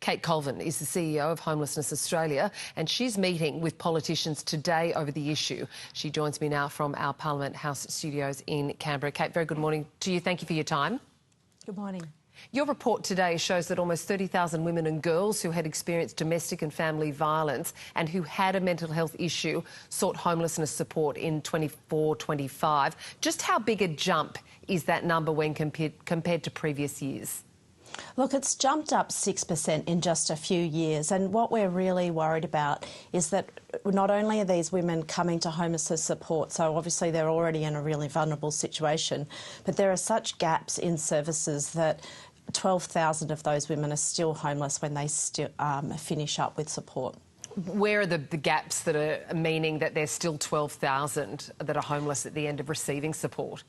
Kate Colvin is the CEO of Homelessness Australia, and she's meeting with politicians today over the issue. She joins me now from our Parliament House studios in Canberra. Kate, very good morning to you. Thank you for your time. Good morning. Your report today shows that almost 30,000 women and girls who had experienced domestic and family violence and who had a mental health issue sought homelessness support in 24-25. Just how big a jump is that number when compared to previous years? Look, it's jumped up 6% in just a few years, and what we're really worried about is that not only are these women coming to homelessness support, so obviously they're already in a really vulnerable situation, but there are such gaps in services that 12,000 of those women are still homeless when they finish up with support. Where are the gaps that are meaning that there's still 12,000 that are homeless at the end of receiving support?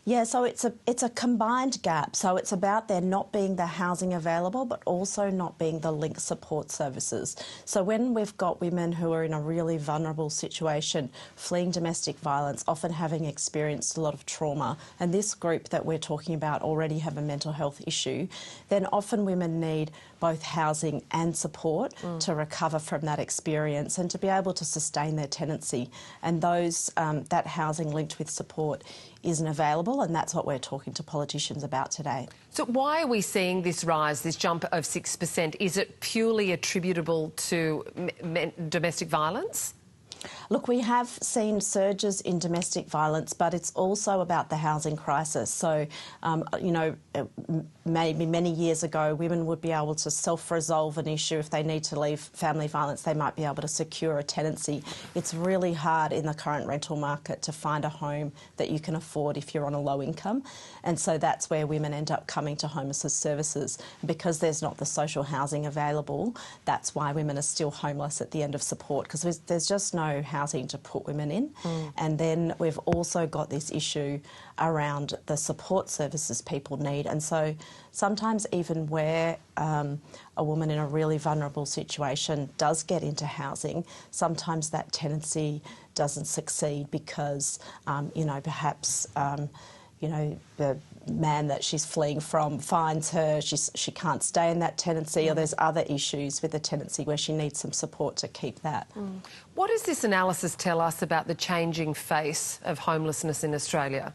Yeah, so it's a combined gap. So it's about there not being the housing available, but also not being the linked support services. So when we've got women who are in a really vulnerable situation, fleeing domestic violence, often having experienced a lot of trauma, and this group that we're talking about already have a mental health issue, then often women need both housing and support to recover from that experience and to be able to sustain their tenancy. And that housing linked with support isn't available, and that's what we're talking to politicians about today. So why are we seeing this rise, this jump of 6%? Is it purely attributable to domestic violence? Look, we have seen surges in domestic violence, but it's also about the housing crisis. So, maybe many years ago, women would be able to self-resolve an issue. If they need to leave family violence, they might be able to secure a tenancy. It's really hard in the current rental market to find a home that you can afford if you're on a low income. And so that's where women end up coming to homelessness services. Because there's not the social housing available, that's why women are still homeless at the end of support, because there's just no housing to put women in. And then we've also got this issue around the support services people need. And so sometimes even where a woman in a really vulnerable situation does get into housing, sometimes that tenancy doesn't succeed because, perhaps the man that she's fleeing from finds her, she can't stay in that tenancy, or there's other issues with the tenancy where she needs some support to keep that. What does this analysis tell us about the changing face of homelessness in Australia?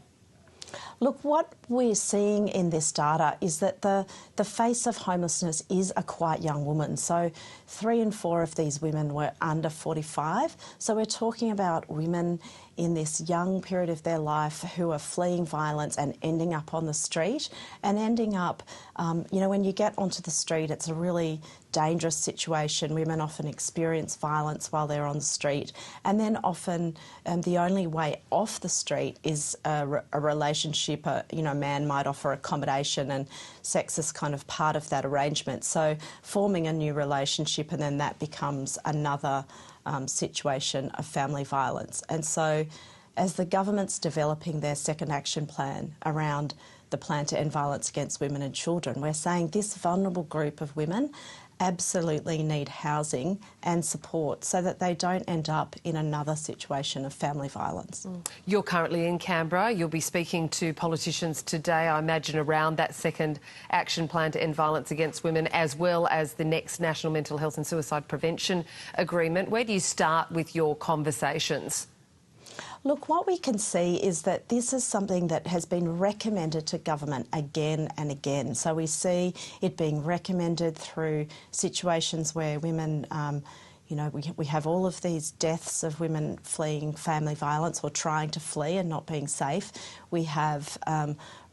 Look, what we're seeing in this data is that the face of homelessness is a quite young woman. So 3 in 4 of these women were under 45. So we're talking about women in this young period of their life who are fleeing violence and ending up on the street and ending up, when you get onto the street, it's a really dangerous situation. Women often experience violence while they're on the street, and then often the only way off the street is a relationship. A man might offer accommodation, and sex is kind of part of that arrangement. So forming a new relationship, and then that becomes another situation of family violence. And so as the government's developing their second action plan around the plan to end violence against women and children, we're saying this vulnerable group of women absolutely need housing and support so that they don't end up in another situation of family violence. You're currently in Canberra. You'll be speaking to politicians today, I imagine, around that second action plan to end violence against women, as well as the next National Mental Health and Suicide Prevention Agreement. Where do you start with your conversations? Look, what we can see is that this is something that has been recommended to government again and again. So we see it being recommended through situations where women, we have all of these deaths of women fleeing family violence or trying to flee and not being safe. We have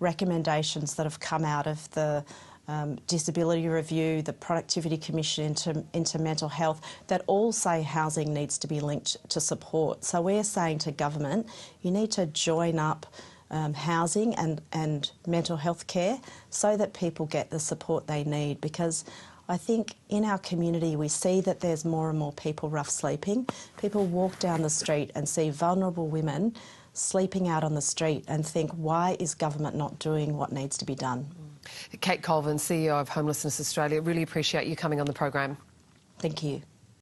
recommendations that have come out of the Disability Review, the Productivity Commission into mental health, that all say housing needs to be linked to support. So we're saying to government, you need to join up housing and mental health care so that people get the support they need, because I think in our community we see that there's more and more people rough sleeping. People walk down the street and see vulnerable women sleeping out on the street and think, why is government not doing what needs to be done? Kate Colvin, CEO of Homelessness Australia, really appreciate you coming on the program. Thank you.